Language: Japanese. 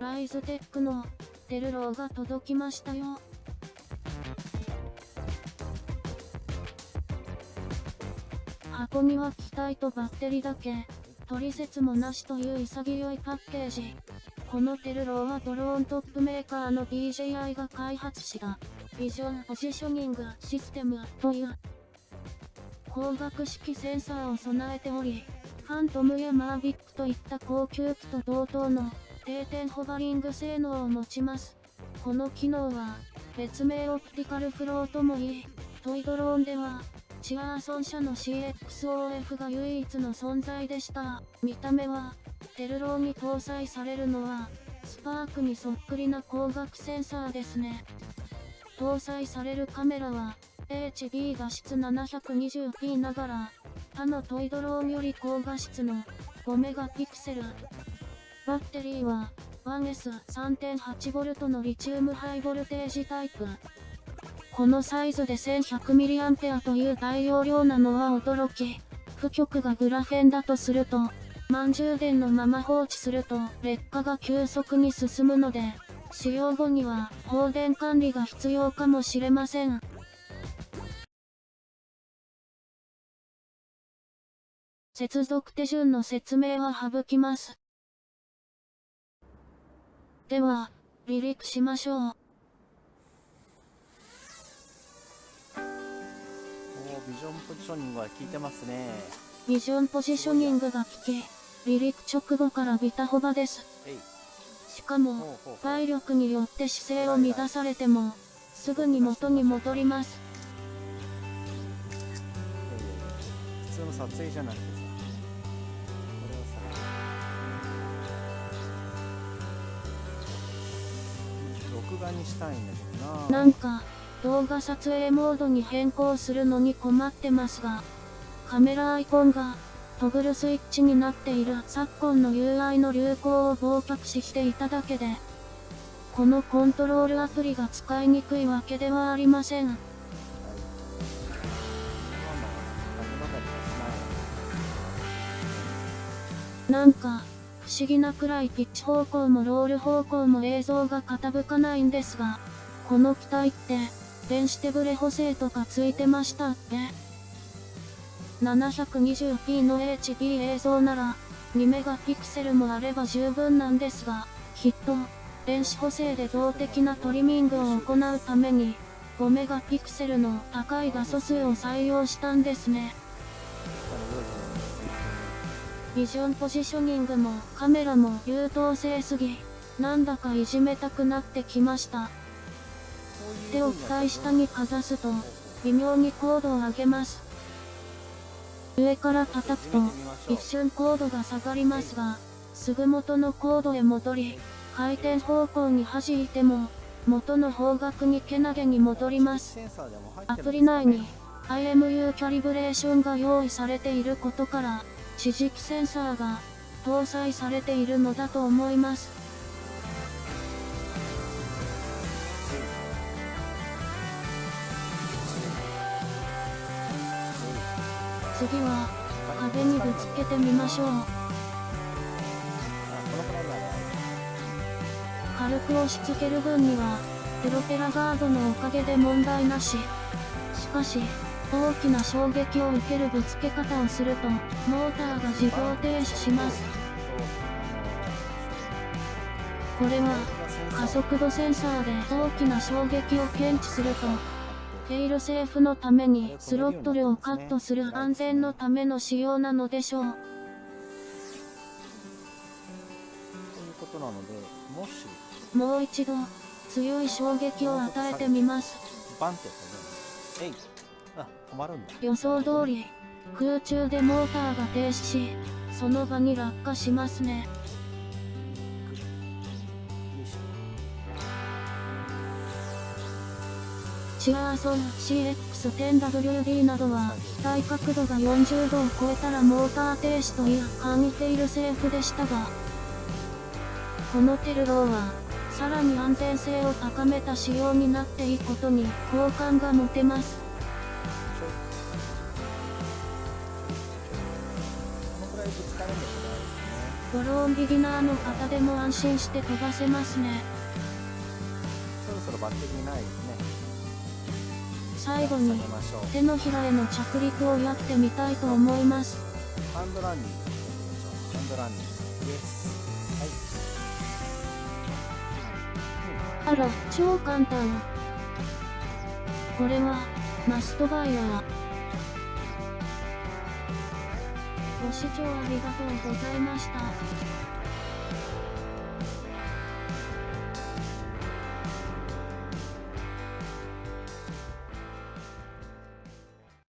ライズテックのテルローが届きましたよ。箱には機体とバッテリーだけ、取説もなしという潔いパッケージ。このテルローはドローントップメーカーの DJI が開発したビジョンポジショニングシステムという光学式センサーを備えており、ファントムやマーヴィックといった高級機と同等の定点ホバリング性能を持ちます。この機能は別名オプティカルフローともいい、トイドローンではチワーソン社の CXOF が唯一の存在でした。見た目はテルローに搭載されるのはスパークにそっくりな光学センサーですね。搭載されるカメラは HB 画質 720p ながら他のトイドローンより高画質の5メガピクセル。バッテリーは 1S3.8V のリチウムハイボルテージタイプ。このサイズで 1100mAh という大容量なのは驚き。負極がグラフェンだとすると、満充電のまま放置すると劣化が急速に進むので、使用後には放電管理が必要かもしれません。接続手順の説明は省きます。では、離陸しましょう。ビジョンポジショニングは効いてますね。ビジョンポジショニングが効き、離陸直後からビタホバです。しかも、体力によって姿勢を乱されても、すぐに元に戻ります。普通の撮影じゃなくてさ、これをさ、録画にしたいんだけどな。なんか、動画撮影モードに変更するのに困ってますが、カメラアイコンがトグルスイッチになっている昨今の UI の流行を忘却していただけで、このコントロールアプリが使いにくいわけではありません。なんか、不思議なくらいピッチ方向もロール方向も映像が傾かないんですが、この機体って、電子手ブレ補正とかついてましたっけ？ 720p の HB 映像なら、2メガピクセルもあれば十分なんですが、きっと、電子補正で動的なトリミングを行うために、5メガピクセルの高い画素数を採用したんですね。ビジョンポジショニングもカメラも優等生すぎ、なんだかいじめたくなってきました。手を機体下にかざすと、微妙に高度を上げます。上から叩くと、一瞬高度が下がりますが、すぐ元の高度へ戻り、回転方向に弾いても、元の方角にけなげに戻ります。アプリ内に、IMU キャリブレーションが用意されていることから、地磁気センサーが搭載されているのだと思います。次は壁にぶつけてみましょう。軽く押し付ける分にはプロペラガードのおかげで問題なし。しかし大きな衝撃を受けるぶつけ方をするとモーターが自動停止します。これは加速度センサーで大きな衝撃を検知するとフェイルセーフのためにスロットルをカットする安全のための仕様なのでしょう。ということなので、もしもう一度強い衝撃を与えてみます。バンってやったね。止まるんだ。予想通り空中でモーターが停止し、その場に落下しますね。チワーソン CX10WD などは機体角度が40度を超えたらモーター停止という簡易フェイルセーフでしたが、このテルローはさらに安全性を高めた仕様になっていることに好感が持てます。このくらいぶつかるんですね。ドローンビギナーの方でも安心して飛ばせますね。そろそろバッテリーないですね。最後に下げましょう。手のひらへの着陸をやってみたいと思います。ハンドランニングやってみましょう。ハンドランニング。イエス。はい。あら、超簡単。これはマストバイヤー。ご視聴ありがとうございました。